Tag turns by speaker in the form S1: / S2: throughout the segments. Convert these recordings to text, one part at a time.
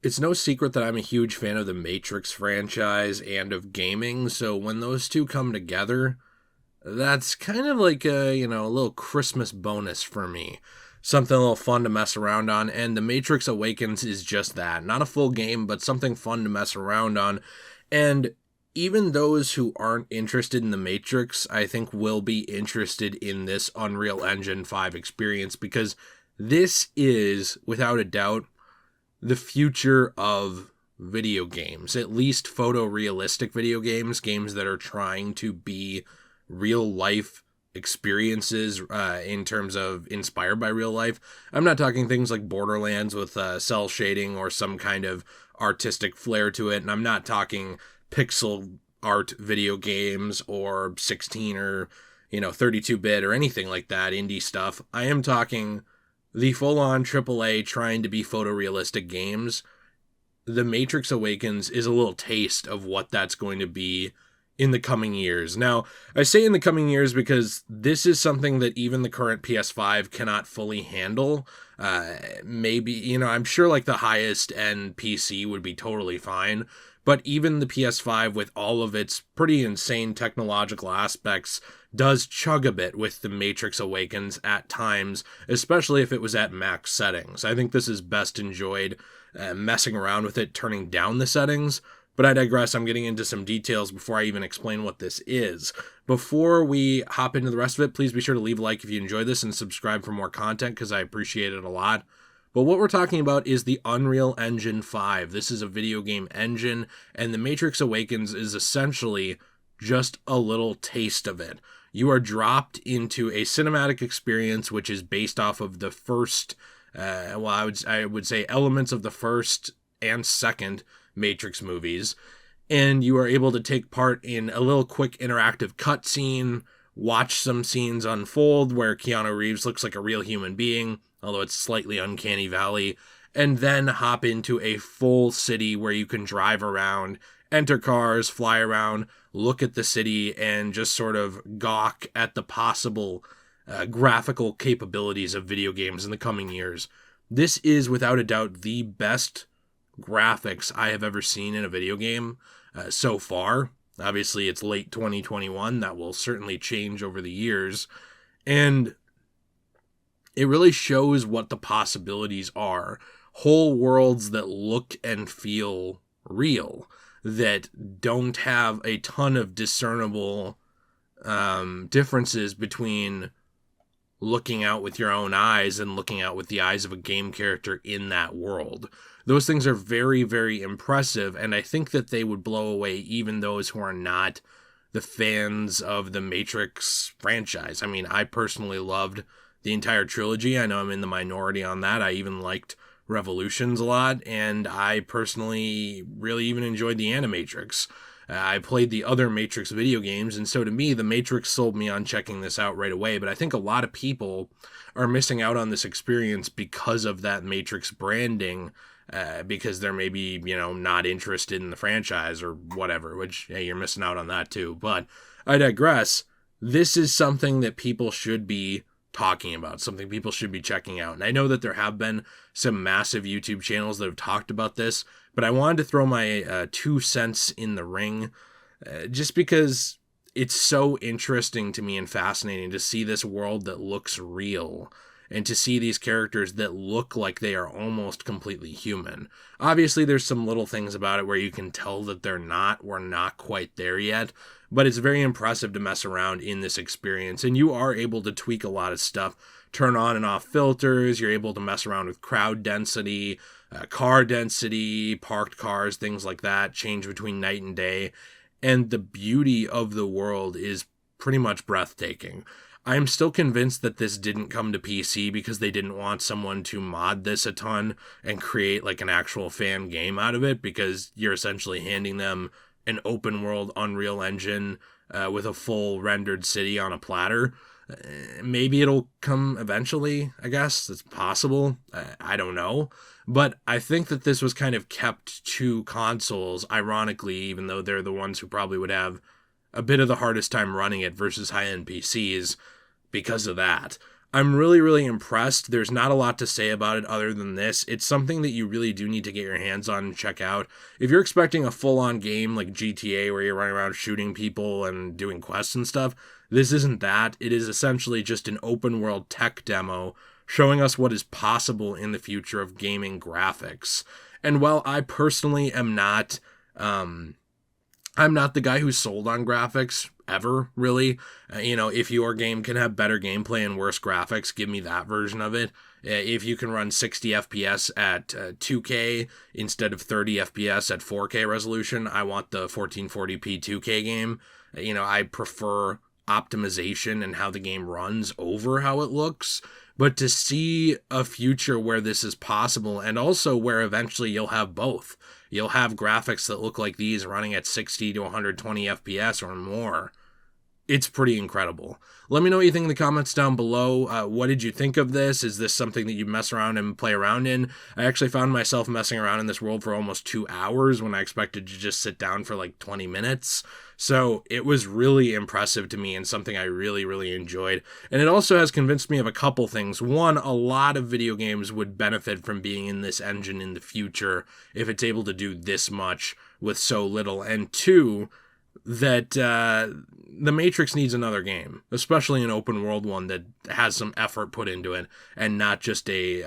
S1: It's no secret that I'm a huge fan of the Matrix franchise and of gaming, so when those two come together, that's kind of like a little Christmas bonus for me. Something a little fun to mess around on, and the Matrix Awakens is just that. Not a full game, but something fun to mess around on. And even those who aren't interested in the Matrix, I think will be interested in this Unreal Engine 5 experience, because this is, without a doubt, the future of video games, at least photorealistic video games, games that are trying to be real life experiences in terms of inspired by real life. I'm not talking things like Borderlands with cell shading or some kind of artistic flair to it, and I'm not talking pixel art video games or 16 or 32-bit or anything like that, indie stuff. I am talking the full-on AAA trying to be photorealistic games. The Matrix Awakens is a little taste of what that's going to be in the coming years. Now, I say in the coming years because this is something that even the current PS5 cannot fully handle. Maybe, I'm sure like the highest end PC would be totally fine, but even the PS5 with all of its pretty insane technological aspects does chug a bit with the Matrix Awakens at times, especially if it was at max settings. I think this is best enjoyed messing around with it, turning down the settings. But I digress. I'm getting into some details before I even explain what this is. Before we hop into the rest of it, please be sure to leave a like if you enjoy this and subscribe for more content, because I appreciate it a lot. But what we're talking about is the Unreal Engine 5. This is a video game engine, and the Matrix Awakens is essentially just a little taste of it. You are dropped into a cinematic experience which is based off of the first, I would say elements of the first and second Matrix movies, and you are able to take part in a little quick interactive cutscene, watch some scenes unfold where Keanu Reeves looks like a real human being, although it's slightly uncanny valley, and then hop into a full city where you can drive around, enter cars, fly around, look at the city, and just sort of gawk at the possible graphical capabilities of video games in the coming years. This is, without a doubt, the best graphics I have ever seen in a video game so far. Obviously, it's late 2021. That will certainly change over the years. And it really shows what the possibilities are. Whole worlds that look and feel real, that don't have a ton of discernible differences between looking out with your own eyes and looking out with the eyes of a game character in that world. Those things are very, very impressive, and I think that they would blow away even those who are not the fans of the Matrix franchise. I mean, I personally loved the entire trilogy. I know I'm in the minority on that. I even liked Revolutions a lot, and I personally really even enjoyed the Animatrix. I played the other Matrix video games, and so to me, the Matrix sold me on checking this out right away, but I think a lot of people are missing out on this experience because of that Matrix branding, because they're maybe, not interested in the franchise or whatever, which, hey, you're missing out on that too. But I digress. This is something that people should be talking about, something people should be checking out. And I know that there have been some massive YouTube channels that have talked about this, but I wanted to throw my 2 cents in the ring, just because it's so interesting to me and fascinating to see this world that looks real, and to see these characters that look like they are almost completely human. Obviously, there's some little things about it where you can tell that we're not quite there yet, but it's very impressive to mess around in this experience, and you are able to tweak a lot of stuff, turn on and off filters, you're able to mess around with crowd density, car density, parked cars, things like that, change between night and day, and the beauty of the world is pretty much breathtaking. I'm still convinced that this didn't come to PC because they didn't want someone to mod this a ton and create like an actual fan game out of it, because you're essentially handing them an open world Unreal Engine with a full rendered city on a platter. Maybe it'll come eventually, I guess. It's possible. I don't know. But I think that this was kind of kept to consoles, ironically, even though they're the ones who probably would have a bit of the hardest time running it versus high-end PCs because of that. I'm really, really impressed. There's not a lot to say about it other than this. It's something that you really do need to get your hands on and check out. If you're expecting a full-on game like GTA where you're running around shooting people and doing quests and stuff, this isn't that. It is essentially just an open-world tech demo showing us what is possible in the future of gaming graphics. And while I personally am not... I'm not the guy who's sold on graphics, ever, really. If your game can have better gameplay and worse graphics, give me that version of it. If you can run 60 FPS at 2K instead of 30 FPS at 4K resolution, I want the 1440p 2K game. I prefer optimization and how the game runs over how it looks. But to see a future where this is possible, and also where eventually you'll have both. You'll have graphics that look like these running at 60 to 120 FPS or more. It's pretty incredible. Let me know what you think in the comments down below. What did you think of this? Is this something that you mess around and play around in? I actually found myself messing around in this world for almost 2 hours when I expected to just sit down for like 20 minutes. So it was really impressive to me and something I really, really enjoyed. And it also has convinced me of a couple things. One, a lot of video games would benefit from being in this engine in the future if it's able to do this much with so little. And two, that the Matrix needs another game, especially an open world one that has some effort put into it and not just a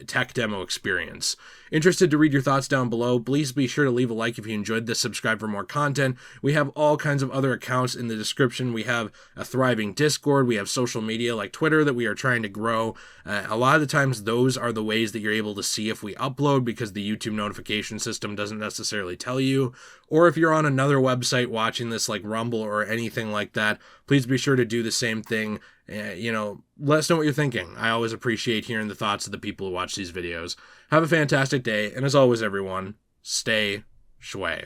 S1: tech demo experience. Interested to read your thoughts down below. Please be sure to leave a like if you enjoyed this, subscribe for more content. We have all kinds of other accounts in the description. We have a thriving Discord. We have social media like Twitter that we are trying to grow. A lot of the times those are the ways that you're able to see if we upload, because the YouTube notification system doesn't necessarily tell you. Or if you're on another website watching this like Rumble or anything like that, please be sure to do the same thing. Let us know what you're thinking. I always appreciate hearing the thoughts of the people who watch these videos. Have a fantastic day, and as always, everyone, stay shway.